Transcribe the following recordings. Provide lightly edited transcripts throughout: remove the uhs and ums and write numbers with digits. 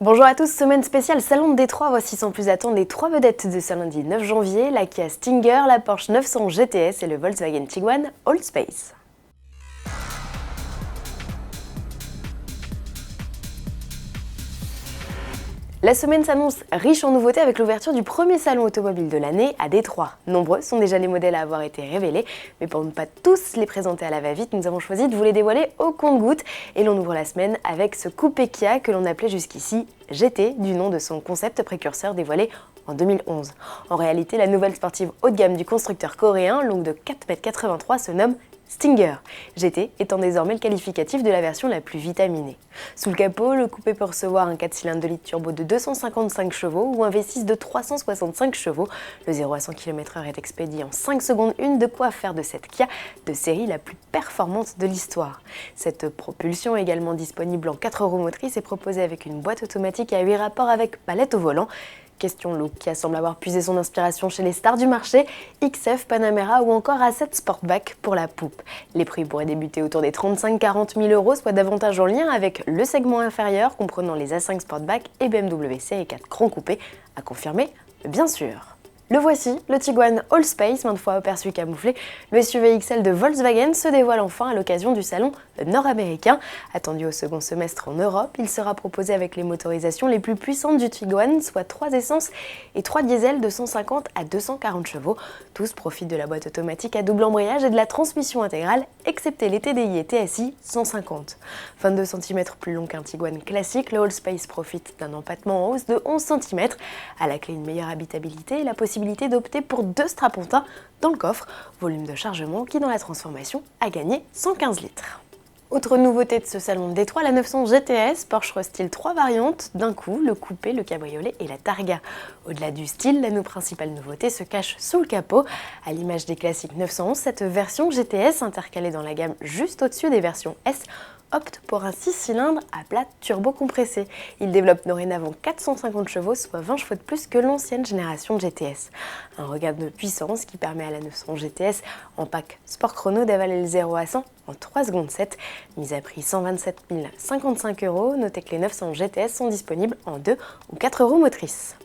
Bonjour à tous, semaine spéciale Salon de Détroit, voici sans plus attendre les trois vedettes de ce lundi 9 janvier, la Kia Stinger, la Porsche 911 GTS et le Volkswagen Tiguan Allspace. La semaine s'annonce riche en nouveautés avec l'ouverture du premier salon automobile de l'année à Détroit. Nombreux sont déjà les modèles à avoir été révélés, mais pour ne pas tous les présenter à la va-vite, nous avons choisi de vous les dévoiler au compte-gouttes. Et l'on ouvre la semaine avec ce coupé Kia que l'on appelait jusqu'ici GT, du nom de son concept précurseur dévoilé en 2011. En réalité, la nouvelle sportive haut de gamme du constructeur coréen, longue de 4,83 m, se nomme Stinger, GT étant désormais le qualificatif de la version la plus vitaminée. Sous le capot, le coupé peut recevoir un 4 cylindres de litre turbo de 255 chevaux ou un V6 de 365 chevaux. Le 0 à 100 km/h est expédié en 5 secondes 1, de quoi faire de cette Kia de série la plus performante de l'histoire. Cette propulsion est également disponible en 4 roues motrices et proposée avec une boîte automatique à 8 rapports avec palette au volant. Question look qui semble avoir puisé son inspiration chez les stars du marché, XF, Panamera ou encore A7 Sportback pour la poupe. Les prix pourraient débuter autour des 35-40 000 €, soit davantage en lien avec le segment inférieur comprenant les A5 Sportback et BMW Série 4 Grand Coupé, à confirmer bien sûr. Le voici, le Tiguan Allspace, maintes fois aperçu camouflé. Le SUV XL de Volkswagen se dévoile enfin à l'occasion du salon nord-américain. Attendu au second semestre en Europe, il sera proposé avec les motorisations les plus puissantes du Tiguan, soit 3 essences et 3 diesels de 150 à 240 chevaux. Tous profitent de la boîte automatique à double embrayage et de la transmission intégrale, excepté les TDI et TSI 150. 22 cm plus long qu'un Tiguan classique, le Allspace profite d'un empattement en hausse de 11 cm. À la clé, une meilleure habitabilité et la possibilité d'opter pour 2 strapontins dans le coffre, volume de chargement qui dans la transformation a gagné 115 litres. Autre nouveauté de ce salon de Détroit, la 911 GTS. Porsche restyle 3 variantes d'un coup, le coupé, le cabriolet et la targa. Au-delà du style, la principale nouveauté se cache sous le capot. À l'image des classiques 911, cette version GTS, intercalée dans la gamme juste au-dessus des versions S, opte pour un 6 cylindres à plat turbo-compressé. Il développe dorénavant 450 chevaux, soit 20 chevaux de plus que l'ancienne génération de GTS. Un regain de puissance qui permet à la 911 GTS en pack Sport Chrono d'avaler le 0 à 100 en 3 secondes 7. Mise à prix 127 055 €, notez que les 911 GTS sont disponibles en 2 ou 4 roues motrices.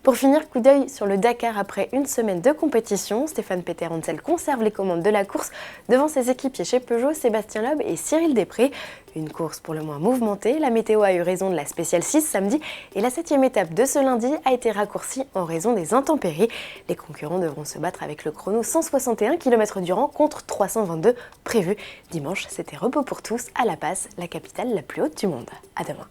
Pour finir, coup d'œil sur le Dakar après une semaine de compétition. Stéphane Peter-Hansel conserve les commandes de la course devant ses équipiers chez Peugeot, Sébastien Loeb et Cyril Després. Une course pour le moins mouvementée, la météo a eu raison de la spéciale 6 samedi et la 7e étape de ce lundi a été raccourcie en raison des intempéries. Les concurrents devront se battre avec le chrono 161 km durant contre 322 prévus. Dimanche, c'était repos pour tous à La Paz, la capitale la plus haute du monde. À demain.